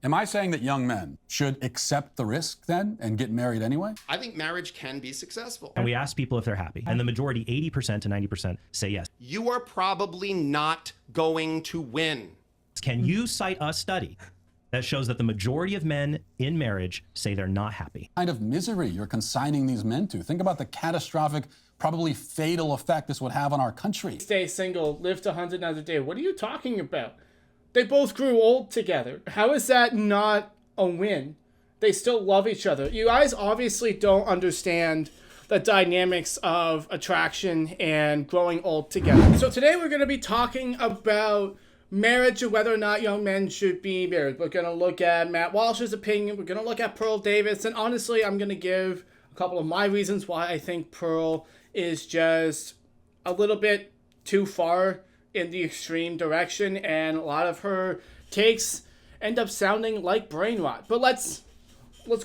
Am I saying that young men should accept the risk then and get married anyway? I think marriage can be successful. And we ask people if they're happy. And the majority, 80% to 90%, say yes. You are probably not going to win. Can you cite a study that shows that the majority of men in marriage say they're not happy? What kind of misery you're consigning these men to? Think about the catastrophic, probably fatal effect this would have on our country. Stay single, live to 100 another day. What are you talking about? They both grew old together. How is that not a win? They still love each other. You guys obviously don't understand the dynamics of attraction and growing old together. So today we're going to be talking about marriage and whether or not young men should be married. We're going to look at Matt Walsh's opinion. We're going to look at Pearl Davis. And honestly, I'm going to give a couple of my reasons why I think Pearl is just a little bit too far in the extreme direction, and a lot of her takes end up sounding like brain rot. But let's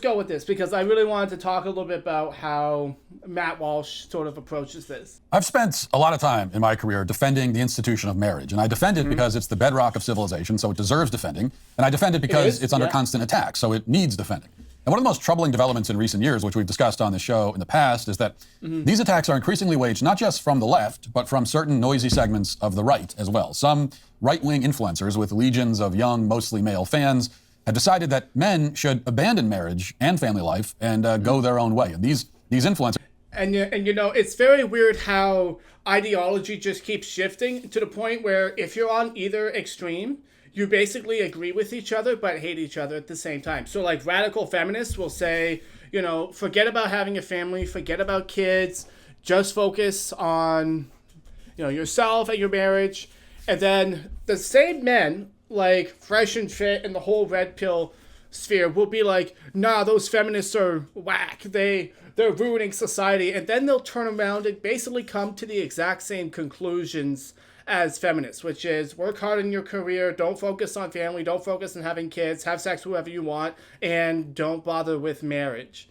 go with this, because I really wanted to talk a little bit about how Matt Walsh sort of approaches this. I've spent a lot of time in my career defending the institution of marriage, and I defend it because it's the bedrock of civilization, so it deserves defending, and I defend it because it's under constant attack, so it needs defending. And one of the most troubling developments in recent years, which we've discussed on the show in the past, is that these attacks are increasingly waged not just from the left, but from certain noisy segments of the right as well. Some right-wing influencers with legions of young, mostly male fans have decided that men should abandon marriage and family life and go their own way. And these influencers... And you know, it's very weird how ideology just keeps shifting to the point where if you're on either extreme, you basically agree with each other but hate each other at the same time. So like radical feminists will say, you know, forget about having a family, forget about kids, just focus on, you know, yourself and your marriage. And then the same men, like Fresh and Fit and the whole red pill sphere, will be like, nah, those feminists are whack. They're ruining society. And then they'll turn around and basically come to the exact same conclusions as feminists, which is work hard in your career, don't focus on family, don't focus on having kids, have sex with whoever you want, and don't bother with marriage.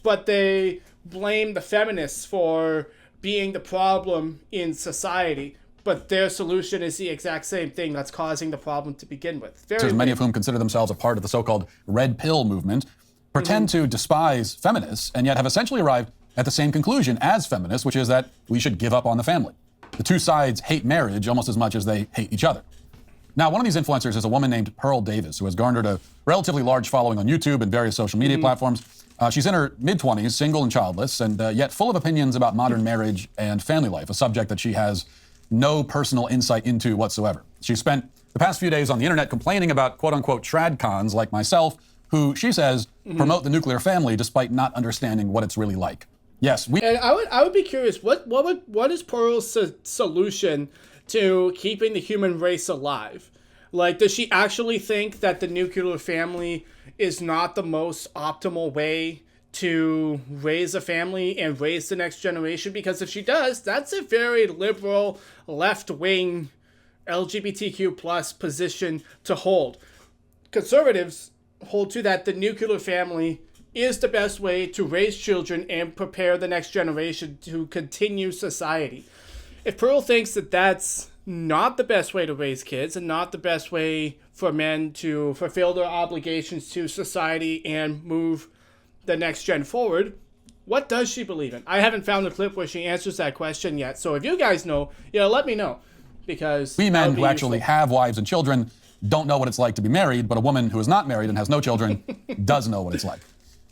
But they blame the feminists for being the problem in society, but their solution is the exact same thing that's causing the problem to begin with. Many of whom consider themselves a part of the so-called red pill movement, pretend to despise feminists, and yet have essentially arrived at the same conclusion as feminists, which is that we should give up on the family. The two sides hate marriage almost as much as they hate each other. Now, one of these influencers is a woman named Pearl Davis, who has garnered a relatively large following on YouTube and various social media platforms. She's in her mid-20s, single and childless, and yet full of opinions about modern marriage and family life, a subject that she has no personal insight into whatsoever. She spent the past few days on the internet complaining about quote-unquote tradcons like myself, who, she says, promote the nuclear family despite not understanding what it's really like. Yes, and I would be curious, what is Pearl's solution to keeping the human race alive? Like, does she actually think that the nuclear family is not the most optimal way to raise a family and raise the next generation? Because if she does, that's a very liberal, left-wing, LGBTQ plus position to hold. Conservatives hold to that the nuclear family is the best way to raise children and prepare the next generation to continue society. If Pearl thinks that that's not the best way to raise kids and not the best way for men to fulfill their obligations to society and move the next gen forward, what does she believe in? I haven't found a clip where she answers that question yet. So if you guys know, let me know. Because we men who actually have wives and children don't know what it's like to be married, but a woman who is not married and has no children does know what it's like.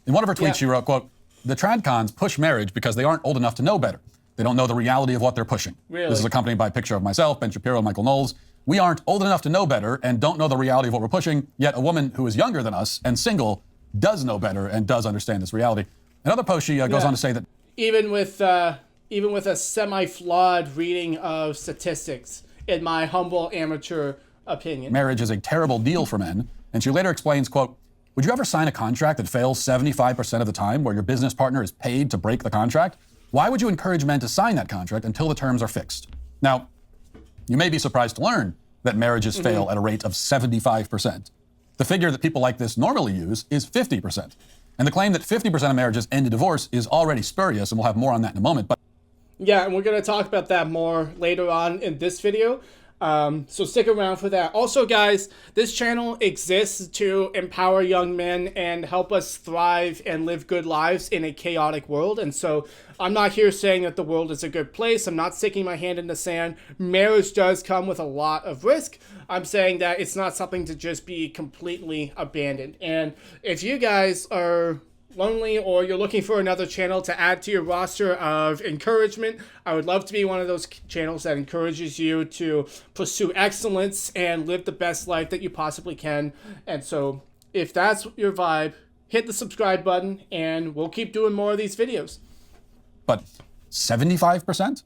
In one of her tweets, she wrote, quote, "The tradcons push marriage because they aren't old enough to know better. They don't know the reality of what they're pushing." Really? This is accompanied by a picture of myself, Ben Shapiro, Michael Knowles. We aren't old enough to know better and don't know the reality of what we're pushing, yet a woman who is younger than us and single does know better and does understand this reality. Another post, she goes on to say that even with a semi-flawed reading of statistics, in my humble amateur opinion, marriage is a terrible deal for men. And she later explains, quote, "Would you ever sign a contract that fails 75% of the time, where your business partner is paid to break the contract? Why would you encourage men to sign that contract until the terms are fixed?" Now, you may be surprised to learn that marriages fail at a rate of 75%. The figure that people like this normally use is 50%. And the claim that 50% of marriages end in divorce is already spurious, and we'll have more on that in a moment. But yeah, and we're going to talk about that more later on in this video. So stick around for that. Also, guys, this channel exists to empower young men and help us thrive and live good lives in a chaotic world. And so I'm not here saying that the world is a good place. I'm not sticking my hand in the sand. Marriage does come with a lot of risk. I'm saying that it's not something to just be completely abandoned. And if you guys are lonely or you're looking for another channel to add to your roster of encouragement, I would love to be one of those channels that encourages you to pursue excellence and live the best life that you possibly can. And so if that's your vibe, hit the subscribe button and we'll keep doing more of these videos. But 75%?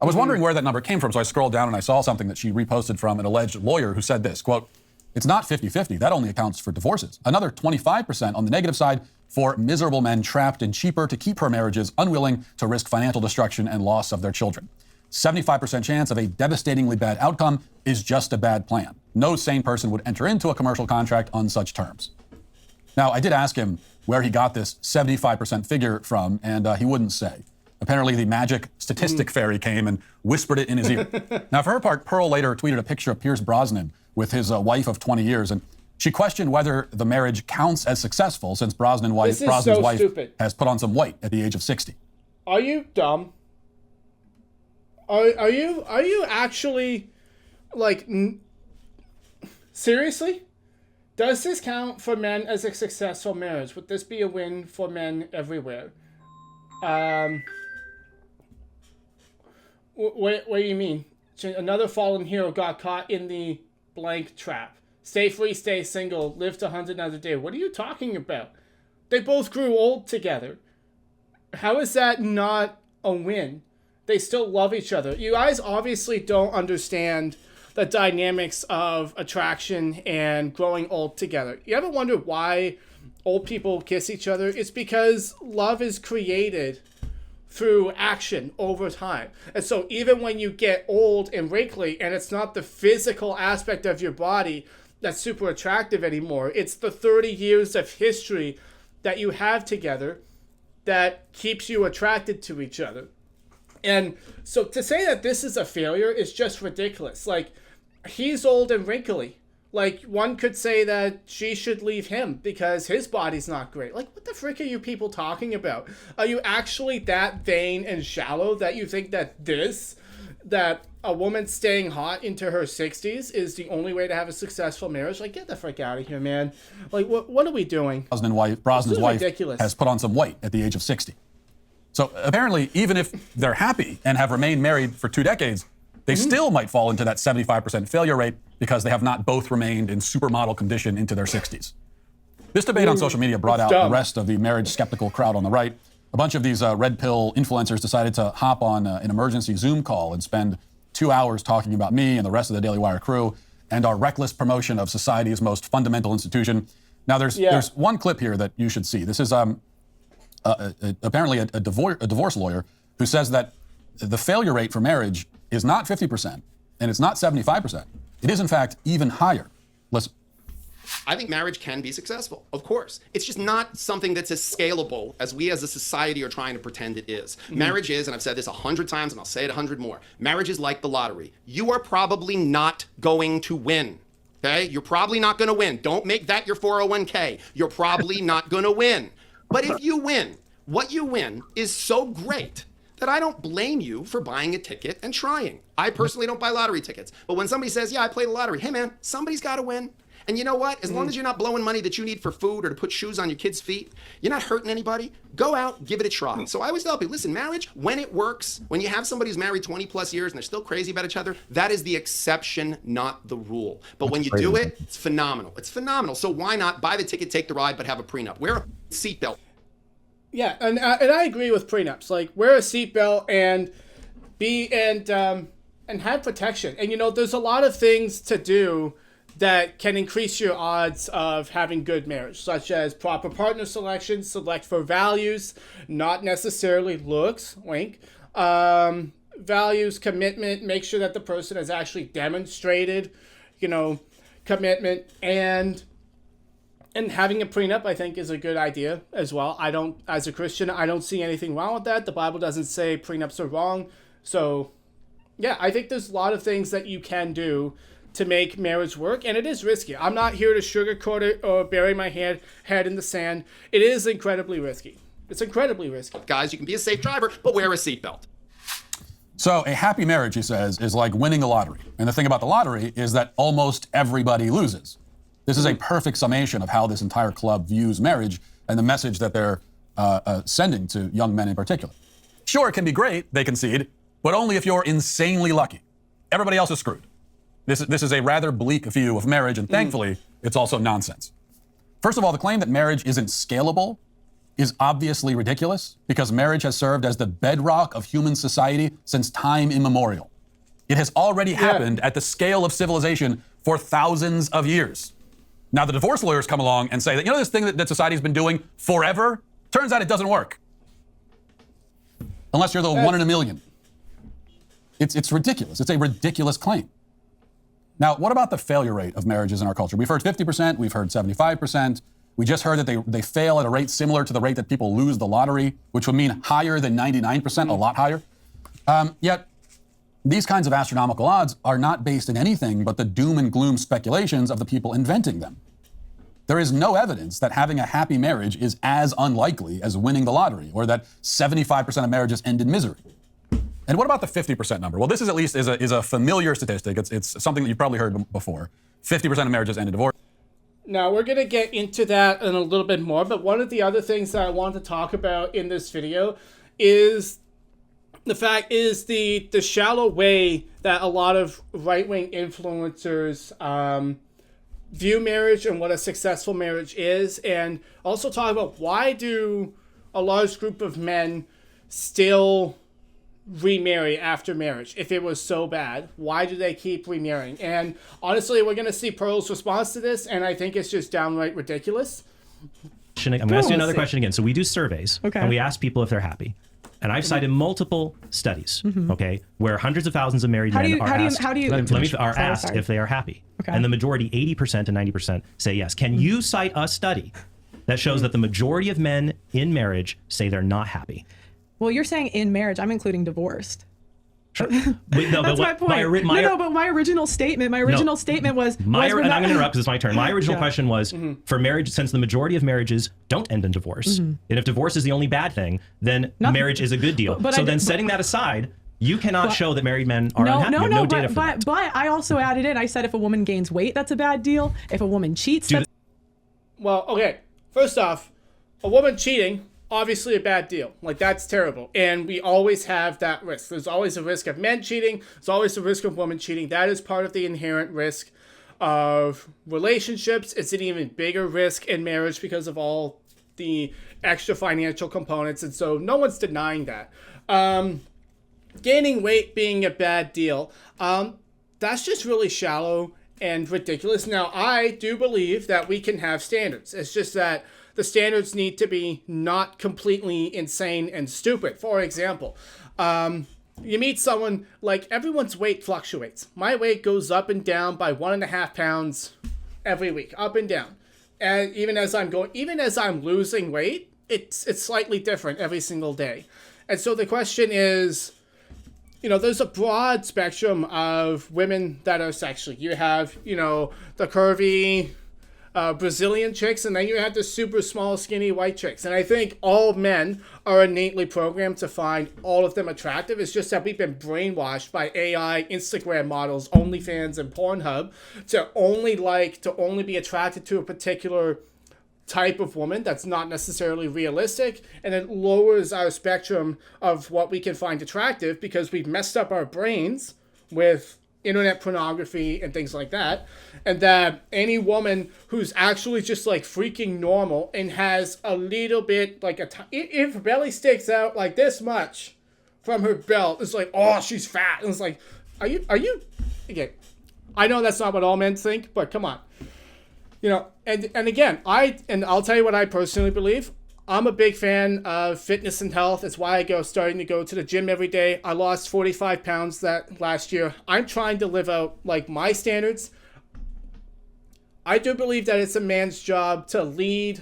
I was wondering where that number came from, so I scrolled down and I saw something that she reposted from an alleged lawyer who said this, quote, "It's not 50-50. That only accounts for divorces. Another 25% on the negative side for miserable men trapped in cheaper to keep her marriages, unwilling to risk financial destruction and loss of their children. 75% chance of a devastatingly bad outcome is just a bad plan. No sane person would enter into a commercial contract on such terms." Now, I did ask him where he got this 75% figure from, and he wouldn't say. Apparently, the magic statistic fairy came and whispered it in his ear. Now, for her part, Pearl later tweeted a picture of Pierce Brosnan with his wife of 20 years, and she questioned whether the marriage counts as successful since Brosnan's wife stupid. has put on some weight at the age of 60. Are you dumb? Are you actually, like, seriously? Does this count for men as a successful marriage? Would this be a win for men everywhere? What do you mean? Another fallen hero got caught in the blank trap. Stay free, stay single, live to 100 another day. What are you talking about? They both grew old together. How is that not a win? They still love each other. You guys obviously don't understand the dynamics of attraction and growing old together. You ever wonder why old people kiss each other? It's because love is created through action over time. And so even when you get old and wrinkly and it's not the physical aspect of your body that's super attractive anymore, it's the 30 years of history that you have together that keeps you attracted to each other. And so to say that this is a failure is just ridiculous. Like, he's old and wrinkly. Like, one could say that she should leave him because his body's not great. Like, what the frick are you people talking about? Are you actually that vain and shallow that you think that a woman staying hot into her 60s is the only way to have a successful marriage? Like, get the frick out of here, man. Like, what are we doing? Brosnan's wife has put on some weight at the age of 60. So apparently, even if they're happy and have remained married for 2 decades, they still might fall into that 75% failure rate because they have not both remained in supermodel condition into their 60s. This debate on social media brought out the rest of the marriage skeptical crowd on the right. A bunch of these red pill influencers decided to hop on an emergency Zoom call and spend 2 hours talking about me and the rest of the Daily Wire crew and our reckless promotion of society's most fundamental institution. Now, there's one clip here that you should see. This is apparently a divorce lawyer who says that the failure rate for marriage is not 50% and it's not 75%. It is, in fact, even higher. Listen. I think marriage can be successful, of course. It's just not something that's as scalable as we as a society are trying to pretend it is. Marriage is, and I've said this 100 times and I'll say it 100 more, marriage is like the lottery. You are probably not going to win, okay? You're probably not going to win. Don't make that your 401k. You're probably not going to win. But if you win, what you win is so great that I don't blame you for buying a ticket and trying. I personally don't buy lottery tickets. But when somebody says, yeah, I played the lottery, hey man, somebody's got to win. And you know what? As long as you're not blowing money that you need for food or to put shoes on your kids' feet, you're not hurting anybody, go out, give it a try. So I always tell people, listen, marriage, when it works, when you have somebody who's married 20 plus years and they're still crazy about each other, that is the exception, not the rule. But when you do it, it's phenomenal. It's phenomenal. So why not buy the ticket, take the ride, but have a prenup? Wear a seatbelt. Yeah, and I agree with prenups. Like, wear a seatbelt and have protection. And, you know, there's a lot of things to do that can increase your odds of having good marriage, such as proper partner selection, select for values, not necessarily looks, wink, values, commitment, make sure that the person has actually demonstrated, you know, commitment, and having a prenup, I think, is a good idea as well. As a Christian, I don't see anything wrong with that. The Bible doesn't say prenups are wrong, so Yeah, I think there's a lot of things that you can do to make marriage work, and it is risky. I'm not here to sugarcoat it or bury my head in the sand. It is incredibly risky. It's incredibly risky. Guys, you can be a safe driver, but wear a seatbelt. So a happy marriage, he says, is like winning the lottery. And the thing about the lottery is that almost everybody loses. This is a perfect summation of how this entire club views marriage and the message that they're sending to young men in particular. Sure, it can be great, they concede, but only if you're insanely lucky. Everybody else is screwed. This is a rather bleak view of marriage, and thankfully, it's also nonsense. First of all, the claim that marriage isn't scalable is obviously ridiculous because marriage has served as the bedrock of human society since time immemorial. It has already happened at the scale of civilization for thousands of years. Now, the divorce lawyers come along and say that, this thing that society's been doing forever, turns out it doesn't work. Unless you're the one in a million. It's ridiculous. It's a ridiculous claim. Now, what about the failure rate of marriages in our culture? We've heard 50%, we've heard 75%. We just heard that they fail at a rate similar to the rate that people lose the lottery, which would mean higher than 99%, a lot higher. Yet, these kinds of astronomical odds are not based in anything but the doom and gloom speculations of the people inventing them. There is no evidence that having a happy marriage is as unlikely as winning the lottery, or that 75% of marriages end in misery. And what about the 50% number? Well, this is at least is a familiar statistic. It's something that you've probably heard before. 50% of marriages end in divorce. Now, we're going to get into that in a little bit more, but one of the other things that I want to talk about in this video is the shallow way that a lot of right-wing influencers view marriage and what a successful marriage is, and also talk about why do a large group of men still remarry after marriage. If it was so bad, why do they keep remarrying? And honestly, we're going to see Pearl's response to this, and I think it's just downright ridiculous. I'm going to ask you another question again. So we do surveys, and we ask people if they're happy. And I've cited multiple studies, okay, where hundreds of thousands of married men are asked if they are happy. Okay. And the majority, 80% to 90%, say yes. Can you cite a study that shows that the majority of men in marriage say they're not happy? Well, you're saying in marriage. I'm including divorced. Sure. Wait, no, that's my point. But my original statement was... and I'm going to interrupt because it's my turn. My original question was, for marriage, since the majority of marriages don't end in divorce, and if divorce is the only bad thing, then marriage is a good deal. But setting that aside, you cannot show that married men are unhappy. No data for that. But I also added in, I said if a woman gains weight, that's a bad deal. If a woman cheats, Well, okay. First off, a woman cheating... obviously a bad deal. Like, that's terrible. And we always have that risk. There's always a risk of men cheating. There's always a risk of women cheating. That is part of the inherent risk of relationships. It's an even bigger risk in marriage because of all the extra financial components. And so no one's denying that. Gaining weight being a bad deal, that's just really shallow and ridiculous. Now, I do believe that we can have standards. It's just that the standards need to be not completely insane and stupid. For example, you meet someone, like, everyone's weight fluctuates. My weight goes up and down by 1.5 pounds every week, up and down. And even as I'm losing weight, it's slightly different every single day. And so the question is, there's a broad spectrum of women that are sexually. You have, the curvy Brazilian chicks, and then you have the super small, skinny white chicks. And I think all men are innately programmed to find all of them attractive. It's just that we've been brainwashed by AI, Instagram models, OnlyFans, and Pornhub to only be attracted to a particular type of woman that's not necessarily realistic, and it lowers our spectrum of what we can find attractive because we've messed up our brains with internet pornography and things like that, and that any woman who's actually just like freaking normal and has a little bit like if her belly sticks out like this much from her belt, it's like, oh, she's fat. And it's like, are you again, I know that's not what all men think, but come on. And again, I'll tell you what I personally believe. I'm a big fan of fitness and health. It's why starting to go to the gym every day. I lost 45 pounds that last year. I'm trying to live out like my standards. I do believe that it's a man's job to lead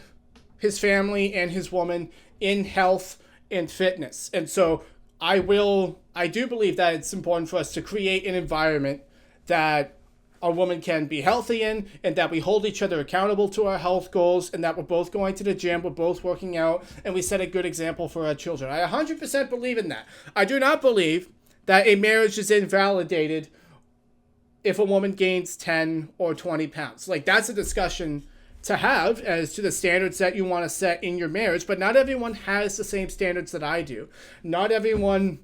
his family and his woman in health and fitness. And so I do believe that it's important for us to create an environment that a woman can be healthy in, and that we hold each other accountable to our health goals, and that we're both going to the gym, we're both working out, and we set a good example for our children. I 100% believe in that. I do not believe that a marriage is invalidated if a woman gains 10 or 20 pounds. Like, that's a discussion to have as to the standards that you want to set in your marriage, but not everyone has the same standards that I do. Not everyone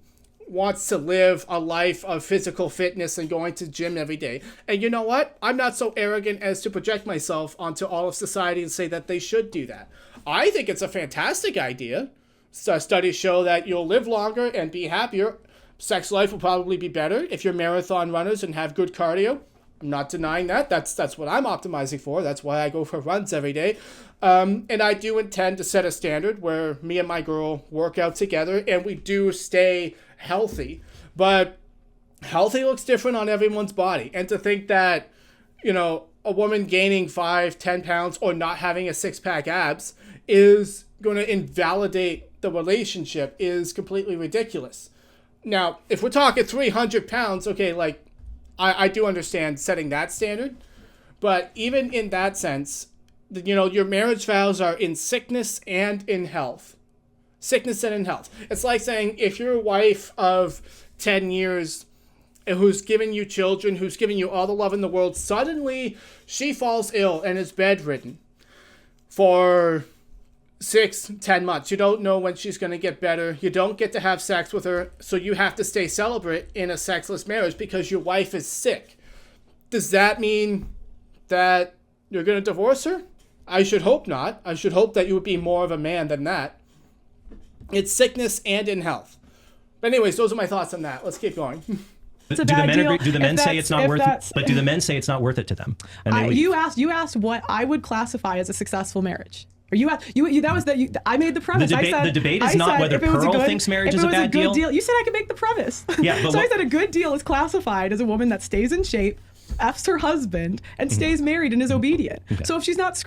wants to live a life of physical fitness and going to the gym every day. And you know what? I'm not so arrogant as to project myself onto all of society and say that they should do that. I think it's a fantastic idea. So studies show that you'll live longer and be happier. Sex life will probably be better if you're marathon runners and have good cardio. I'm not denying that. That's what I'm optimizing for. That's why I go for runs every day. And I do intend to set a standard where me and my girl work out together and we do stay healthy. But healthy looks different on everyone's body. And to think that, a woman gaining 5-10 pounds or not having a six-pack abs is going to invalidate the relationship is completely ridiculous. Now, if we're talking 300 pounds, okay, like, I do understand setting that standard. But even in that sense, your marriage vows are in sickness and in health. Sickness and in health. It's like saying if your wife of 10 years who's given you children, who's given you all the love in the world, suddenly she falls ill and is bedridden for 6-10 months. You don't know when she's going to get better. You don't get to have sex with her, so you have to stay celibate in a sexless marriage because your wife is sick. Does that mean that you're going to divorce her? I should hope not. I should hope that you would be more of a man than that. It's sickness and in health. But anyways, those are my thoughts on that. Let's keep going. It's a bad deal. Do the men say it's not worth it? But do the men say it's not worth it to them? And you asked what I would classify as a successful marriage. Or I made the premise. The debate is not whether Pearl thinks marriage is a bad deal. You said I could make the premise. Yeah, but so I said a good deal is classified as a woman that stays in shape, F's her husband, and stays married and is obedient. Okay. So if she's not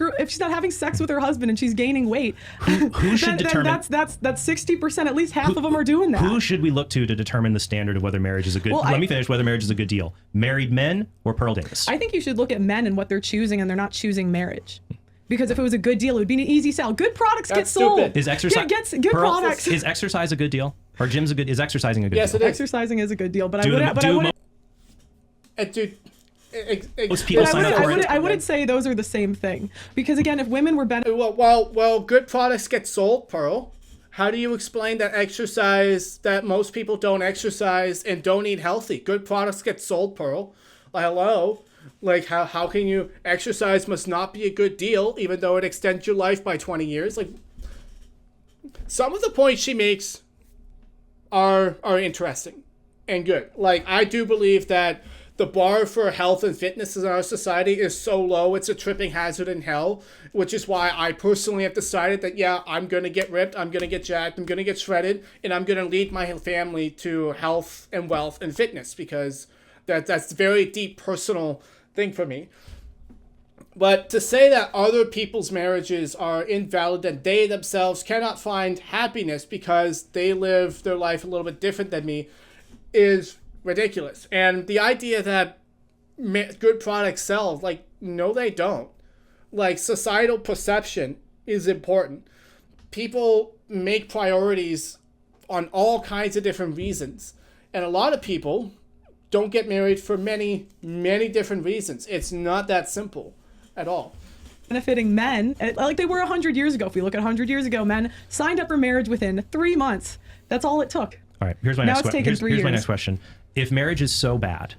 having sex with her husband and she's gaining weight, who should determine? That's 60%. At least half of them are doing that. Who should we look to determine the standard of whether marriage is a good? Let me finish. Whether marriage is a good deal. Married men or Pearl Davis? I think you should look at men and what they're choosing, and they're not choosing marriage. Because if it was a good deal, it would be an easy sell. Good products get sold. Stupid. Is exercise good products? Is exercise a good deal? Or is exercising a good deal? Yes, it is. Exercising is a good deal, but I wouldn't say those are the same thing. Because again, if women were well, good products get sold, Pearl. How do you explain that most people don't exercise and don't eat healthy? Good products get sold, Pearl. Hello. Like, how can you exercise must not be a good deal, even though it extends your life by 20 years? Like, some of the points she makes are interesting and good. Like, I do believe that the bar for health and fitness in our society is so low, it's a tripping hazard in hell, which is why I personally have decided that, I'm going to get ripped, I'm going to get jacked, I'm going to get shredded, and I'm going to lead my family to health and wealth and fitness, because that's a very deep personal thing for me. But to say that other people's marriages are invalid and they themselves cannot find happiness because they live their life a little bit different than me is ridiculous. And the idea that good products sell, no, they don't. Societal perception is important. People make priorities on all kinds of different reasons. And a lot of people don't get married for many, many different reasons. It's not that simple at all. Benefiting men, like they were 100 years ago. If we look at 100 years ago, men signed up for marriage within 3 months. That's all it took. All right, here's my next question. If marriage is so bad,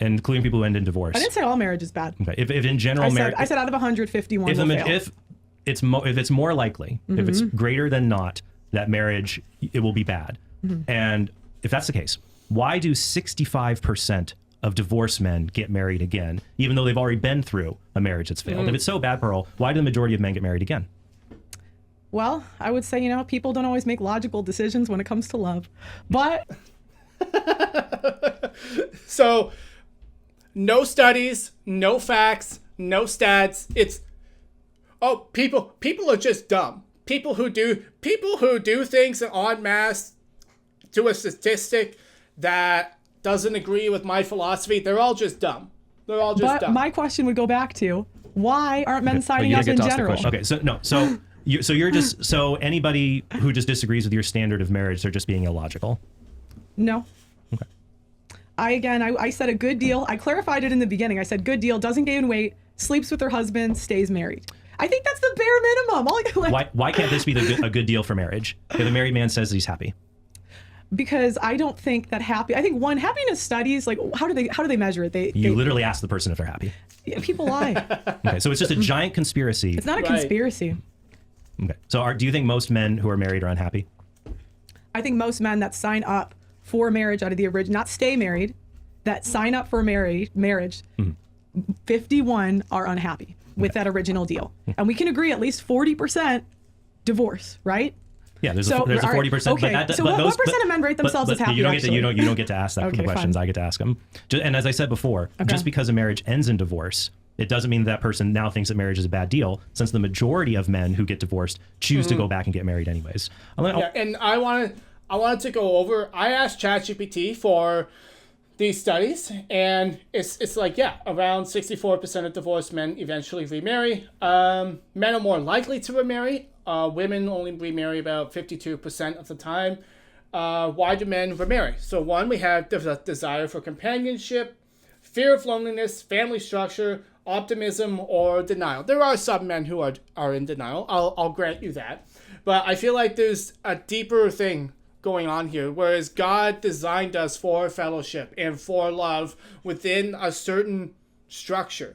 and including people who end in divorce. I didn't say all marriage is bad. Okay. If in general marriage. I said out of 151 will fail. If it's more likely, if it's greater than not, that marriage, it will be bad. Mm-hmm. And if that's the case, why do 65% of divorced men get married again, even though they've already been through a marriage that's failed? If it's so bad, Pearl, why do the majority of men get married again? Well, I would say, people don't always make logical decisions when it comes to love. But so no studies, no facts, no stats. It's people are just dumb. People who do things en masse to a statistic that doesn't agree with my philosophy, they're all just dumb. They're all just dumb. My question would go back to, why aren't men signing up in general? Okay, so anybody who just disagrees with your standard of marriage, they're just being illogical. No. Okay. I said a good deal. I clarified it in the beginning. I said good deal, doesn't gain weight, sleeps with her husband, stays married. I think that's the bare minimum. Why can't this be a good deal for marriage? If a married man says he's happy. Because I don't think that happiness studies, like how do they measure it? You literally ask the person if they're happy. People lie. Okay, so it's just a giant conspiracy. It's not a conspiracy. Okay, so do you think most men who are married are unhappy? I think most men that sign up for marriage out of the original, not stay married, that sign up for marriage, 51 are unhappy with that original deal. And we can agree at least 40% divorce, right? Yeah, there's a 40%. Okay, what percent of men rate themselves as happy? You don't get to ask that the questions. Fine. I get to ask them. And as I said before, just because a marriage ends in divorce, it doesn't mean that person now thinks that marriage is a bad deal, since the majority of men who get divorced choose to go back and get married anyways. And I wanted to go over, I asked ChatGPT for these studies, and it's like, around 64% of divorced men eventually remarry. Men are more likely to remarry. Women only remarry about 52% of the time. Why do men remarry? So one, we have the desire for companionship, fear of loneliness, family structure, optimism, or denial. There are some men who are in denial. I'll grant you that. But I feel like there's a deeper thing going on here, whereas God designed us for fellowship and for love within a certain structure.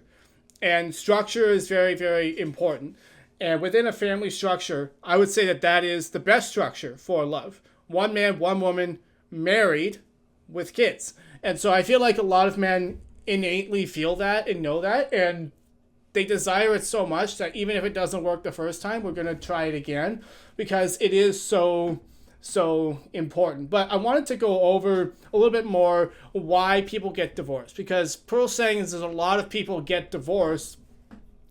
And structure is very, very important. And within a family structure, I would say that is the best structure for love. One man, one woman, married with kids. And so I feel like a lot of men innately feel that and know that, and they desire it so much that even if it doesn't work the first time, we're going to try it again, because it is so important. But I wanted to go over a little bit more why people get divorced, because Pearl's saying is there's a lot of people get divorced,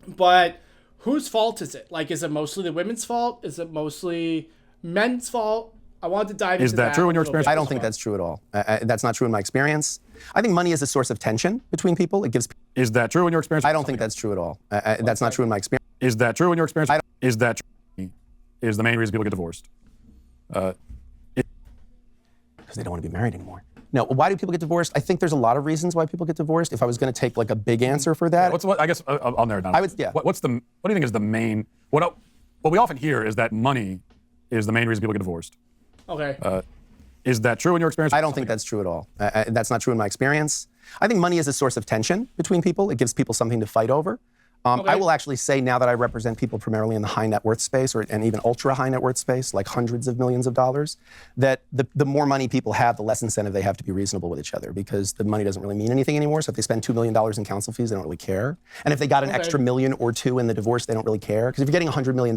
but whose fault is it? Like, is it mostly the women's fault? Is it mostly men's fault? I wanted to dive into that. Is that true in your experience? I don't think that's true at all. That's not true in my experience. I think money is a source of tension between people. It gives. Is that true in your experience? I don't think that's true at all. That's not true in my experience. Is that true in your experience? Is that true? Is the main reason people get divorced? Because they don't want to be married anymore. Now, why do people get divorced? I think there's a lot of reasons why people get divorced. If I was going to take like a big answer for that, I guess I'll narrow it down. What do you think is the main? What we often hear is that money is the main reason people get divorced. Okay. Is that true in your experience? I don't think that's true at all. That's not true in my experience. I think money is a source of tension between people. It gives people something to fight over. I will actually say, now that I represent people primarily in the high net worth space, and even ultra high net worth space, like hundreds of millions of dollars, that the more money people have, the less incentive they have to be reasonable with each other, because the money doesn't really mean anything anymore. So if they spend $2 million in counsel fees, they don't really care. And if they got an extra million or two in the divorce, they don't really care. Because if you're getting $100 million,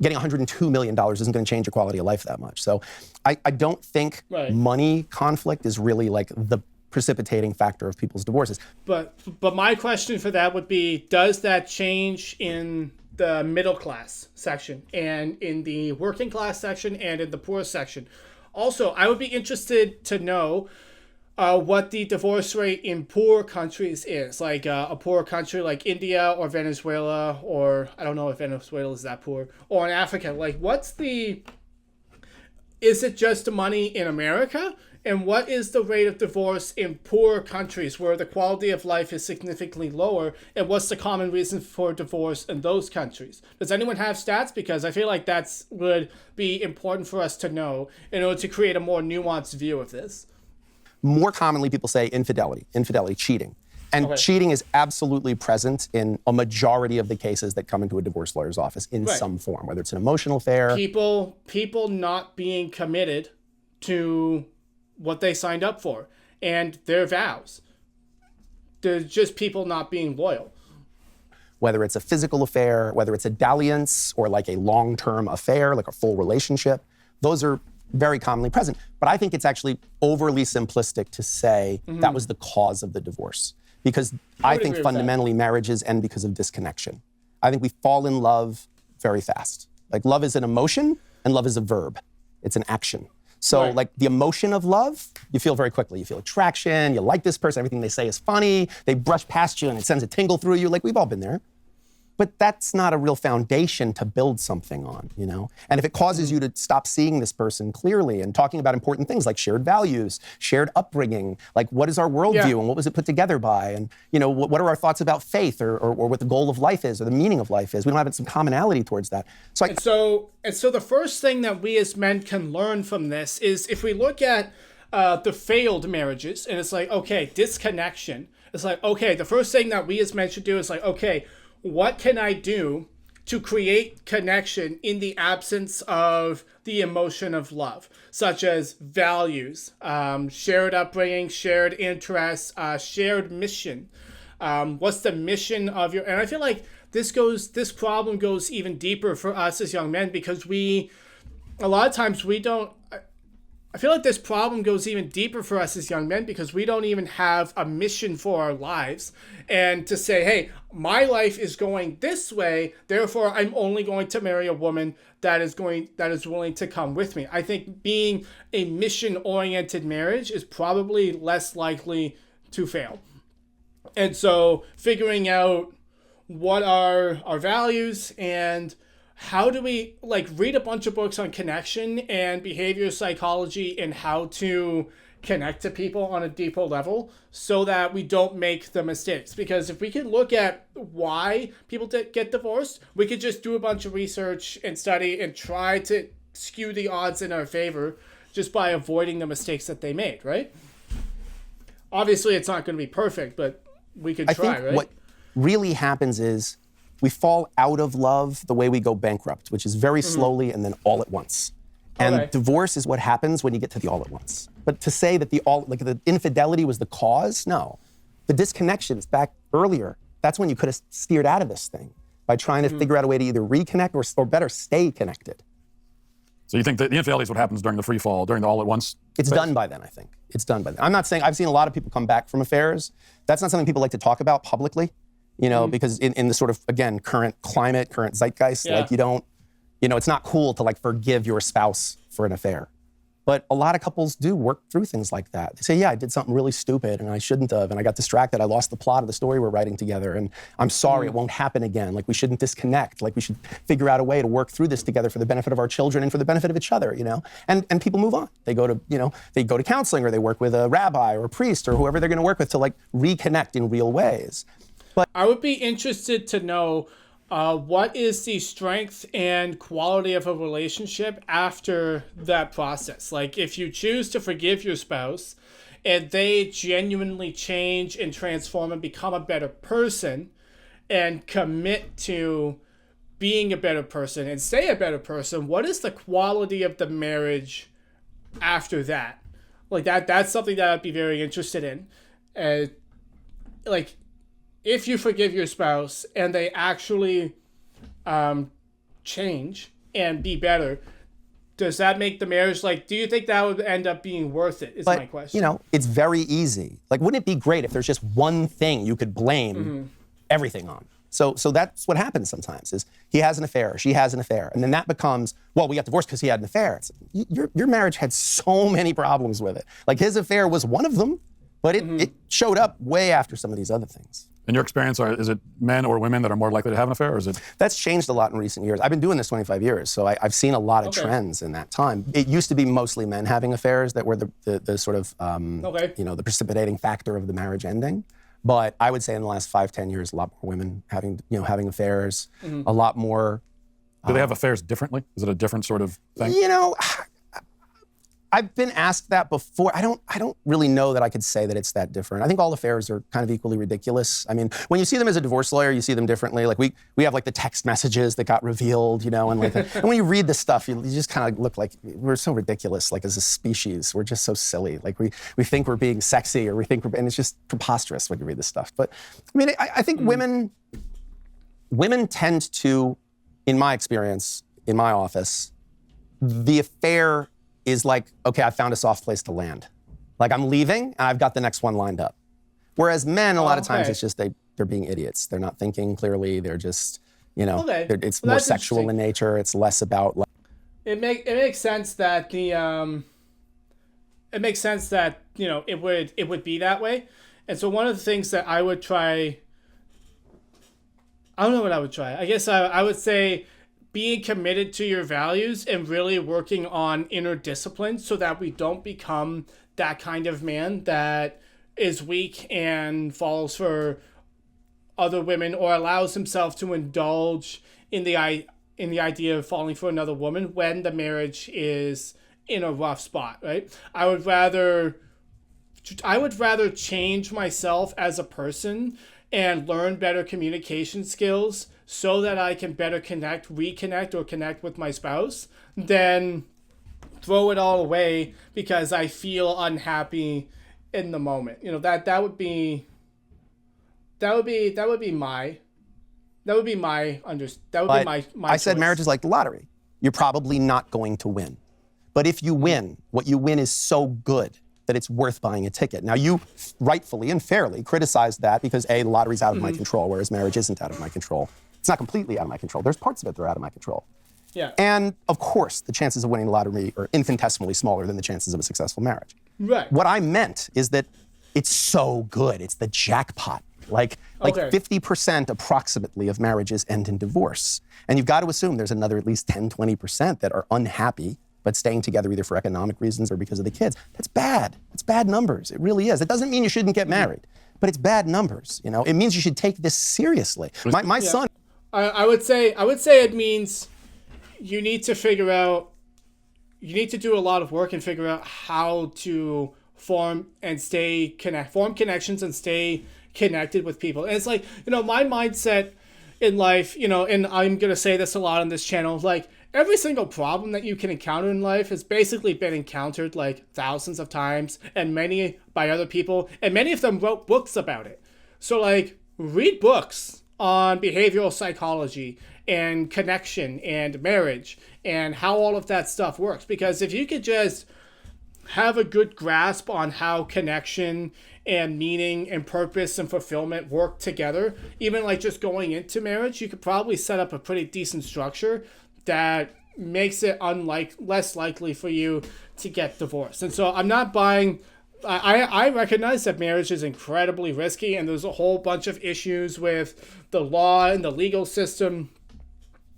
getting $102 million isn't going to change your quality of life that much. So I don't think money conflict is really like the precipitating factor of people's divorces. But my question for that would be, does that change in the middle class section and in the working class section and in the poor section? Also, I would be interested to know what the divorce rate in poor countries is, like a poor country like India or Venezuela, or I don't know if Venezuela is that poor, or in Africa. Like, is it just the money in America? And what is the rate of divorce in poor countries where the quality of life is significantly lower? And what's the common reason for divorce in those countries? Does anyone have stats? Because I feel like that would be important for us to know in order to create a more nuanced view of this. More commonly, people say infidelity, cheating. And cheating is absolutely present in a majority of the cases that come into a divorce lawyer's office in some form, whether it's an emotional affair. People not being committed to what they signed up for and their vows. There's just people not being loyal. Whether it's a physical affair, whether it's a dalliance or like a long-term affair, like a full relationship, those are very commonly present. But I think it's actually overly simplistic to say that was the cause of the divorce. Because I think fundamentally marriages end because of disconnection. I think we fall in love very fast. Like, love is an emotion and love is a verb. It's an action. So Right. like the emotion of love, you feel very quickly. You feel attraction, you like this person, everything they say is funny, they brush past you and it sends a tingle through you, like we've all been there. But that's not a real foundation to build something on, you know? And if it causes you to stop seeing this person clearly and talking about important things like shared values, shared upbringing, like what is our worldview and what was it put together by? And, you know, what are our thoughts about faith or what the goal of life is or the meaning of life is? We don't have some commonality towards that. So so the first thing that we as men can learn from this is if we look at the failed marriages and it's like, okay, disconnection. It's like, okay, the first thing that we as men should do is like, okay, what can I do to create connection in the absence of the emotion of love, such as values, shared upbringing, shared interests, shared mission? What's the mission of your? And I feel like this problem goes even deeper for us as young men because a lot of times we don't. I feel like this problem goes even deeper for us as young men because we don't even have a mission for our lives. And to say, hey, my life is going this way, therefore I'm only going to marry a woman that is willing to come with me. I think being a mission-oriented marriage is probably less likely to fail. And so figuring out what are our values and how do we read a bunch of books on connection and behavior psychology and how to connect to people on a deeper level so that we don't make the mistakes. Because if we can look at why people get divorced, we could just do a bunch of research and study and try to skew the odds in our favor just by avoiding the mistakes that they made, right? Obviously, it's not going to be perfect, but we could try, right? What really happens is we fall out of love the way we go bankrupt, which is very slowly and then all at once. And divorce is what happens when you get to the all at once. But to say that the infidelity was the cause, no. The disconnections back earlier, that's when you could have steered out of this thing by trying to figure out a way to either reconnect or better stay connected. So you think that the infidelity is what happens during the free fall, during the all at once? It's done by then, I think. It's done by then. I'm not saying, I've seen a lot of people come back from affairs. That's not something people like to talk about publicly. You know, because in the sort of, again, current climate, current zeitgeist, it's not cool to forgive your spouse for an affair. But a lot of couples do work through things like that. They say, yeah, I did something really stupid and I shouldn't have, and I got distracted. I lost the plot of the story we're writing together, and I'm sorry, it won't happen again. We shouldn't disconnect. We should figure out a way to work through this together for the benefit of our children and for the benefit of each other, you know? And people move on. They go to counseling, or they work with a rabbi or a priest or whoever they're gonna work with to reconnect in real ways. But I would be interested to know what is the strength and quality of a relationship after that process? If you choose to forgive your spouse and they genuinely change and transform and become a better person and commit to being a better person and stay a better person, what is the quality of the marriage after that? That's something that I'd be very interested in. If you forgive your spouse and they actually change and be better, does that make the marriage, do you think that would end up being worth it, is my question. You know, it's very easy. Wouldn't it be great if there's just one thing you could blame everything on? So that's what happens sometimes is he has an affair, or she has an affair, and then that becomes, well, we got divorced because he had an affair. Your marriage had so many problems with it. His affair was one of them, but it showed up way after some of these other things. In your experience, is it men or women that are more likely to have an affair, or is it? That's changed a lot in recent years. I've been doing this 25 years, so I've seen a lot of trends in that time. It used to be mostly men having affairs that were the sort of, the precipitating factor of the marriage ending. But I would say in the last 5-10 years, a lot more women having affairs, a lot more. Do they have affairs differently? Is it a different sort of thing? I've been asked that before. I don't really know that I could say that it's that different. I think all affairs are kind of equally ridiculous. I mean, when you see them as a divorce lawyer, you see them differently. We have the text messages that got revealed, and and when you read this stuff, you just kind of look like we're so ridiculous. As a species, we're just so silly. We think we're being sexy, or and it's just preposterous when you read this stuff. But I mean, I think women tend to, in my experience, in my office, the affair is okay, I found a soft place to land. I'm leaving and I've got the next one lined up. Whereas men, a lot of times it's just they're being idiots. They're not thinking clearly. They're just, it's more sexual in nature. It's less about It makes sense that it makes sense that, you know, it would be that way. And so one of the things that I would try, I don't know what I would try. I guess I would say being committed to your values and really working on inner discipline so that we don't become that kind of man that is weak and falls for other women or allows himself to indulge in the idea of falling for another woman when the marriage is in a rough spot, right? I would rather change myself as a person and learn better communication skills so that I can better reconnect or connect with my spouse than throw it all away because I feel unhappy in the moment. You know, that would be my I said marriage is like the lottery. You're probably not going to win. But if you win, what you win is so good that it's worth buying a ticket. Now, you rightfully and fairly criticized that because A, the lottery's out of my control, whereas marriage isn't out of my control. It's not completely out of my control. There's parts of it that are out of my control. Yeah. And of course, the chances of winning the lottery are infinitesimally smaller than the chances of a successful marriage. Right. What I meant is that it's so good. It's the jackpot. Like 50% approximately of marriages end in divorce. And you've got to assume there's another at least 10, 20% that are unhappy but staying together either for economic reasons or because of the kids. That's bad. It's bad numbers. It really is. It doesn't mean you shouldn't get married, but it's bad numbers. You know, it means you should take this seriously. My son. I would say it means you need to do a lot of work and figure out how to form connections and stay connected with people. And it's like, you know, my mindset in life, you know, and I'm going to say this a lot on this channel, like every single problem that you can encounter in life has basically been encountered like thousands of times and many by other people, and many of them wrote books about it. So like read books on behavioral psychology and connection and marriage and how all of that stuff works. Because if you could just have a good grasp on how connection and meaning and purpose and fulfillment work together, even like just going into marriage, you could probably set up a pretty decent structure that makes it less likely for you to get divorced. And so I'm not buying. I recognize that marriage is incredibly risky, and there's a whole bunch of issues with the law and the legal system.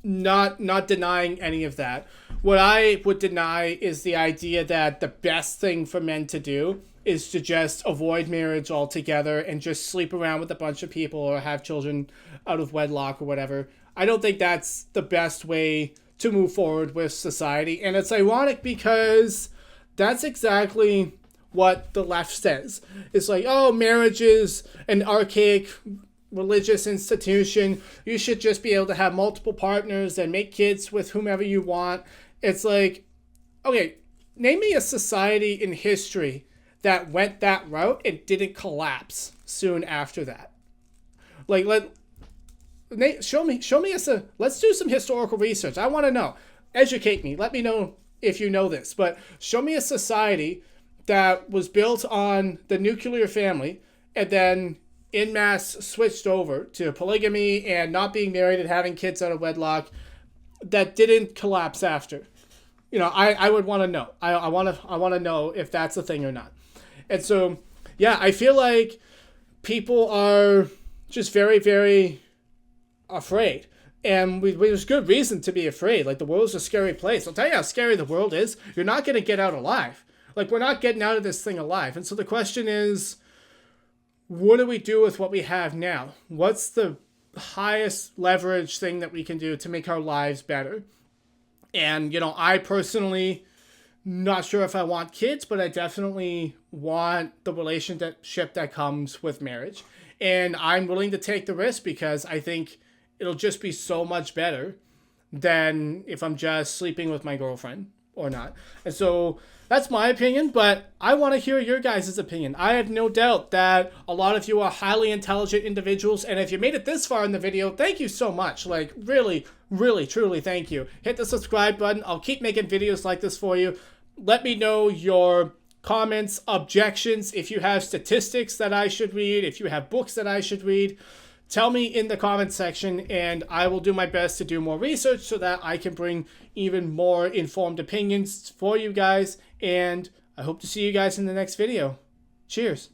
Not denying any of that. What I would deny is the idea that the best thing for men to do is to just avoid marriage altogether and just sleep around with a bunch of people or have children out of wedlock or whatever. I don't think that's the best way to move forward with society. And it's ironic because that's exactly what the left says. It's like, oh, marriage is an archaic religious institution. You should just be able to have multiple partners and make kids with whomever you want. It's like, okay, name me a society in history that went that route and didn't collapse soon after that. Like, show me let's do some historical research. I want to know. Educate me. Let me know if you know this. But show me a society that was built on the nuclear family and then en masse switched over to polygamy and not being married and having kids out of wedlock that didn't collapse after. You know, I would want to know. I want to know if that's a thing or not. And so, yeah, I feel like people are just very, very afraid. And there's good reason to be afraid. Like, the world's a scary place. I'll tell you how scary the world is. You're not going to get out alive. Like, we're not getting out of this thing alive. And so the question is, what do we do with what we have now? What's the highest leverage thing that we can do to make our lives better? And, you know, I personally, not sure if I want kids, but I definitely want the relationship that comes with marriage. And I'm willing to take the risk because I think it'll just be so much better than if I'm just sleeping with my girlfriend or not. And so that's my opinion, but I want to hear your guys' opinion. I have no doubt that a lot of you are highly intelligent individuals, and if you made it this far in the video, thank you so much. Like, really, really, truly thank you. Hit the subscribe button. I'll keep making videos like this for you. Let me know your comments, objections, if you have statistics that I should read, if you have books that I should read. Tell me in the comment section, and I will do my best to do more research so that I can bring even more informed opinions for you guys. And I hope to see you guys in the next video. Cheers.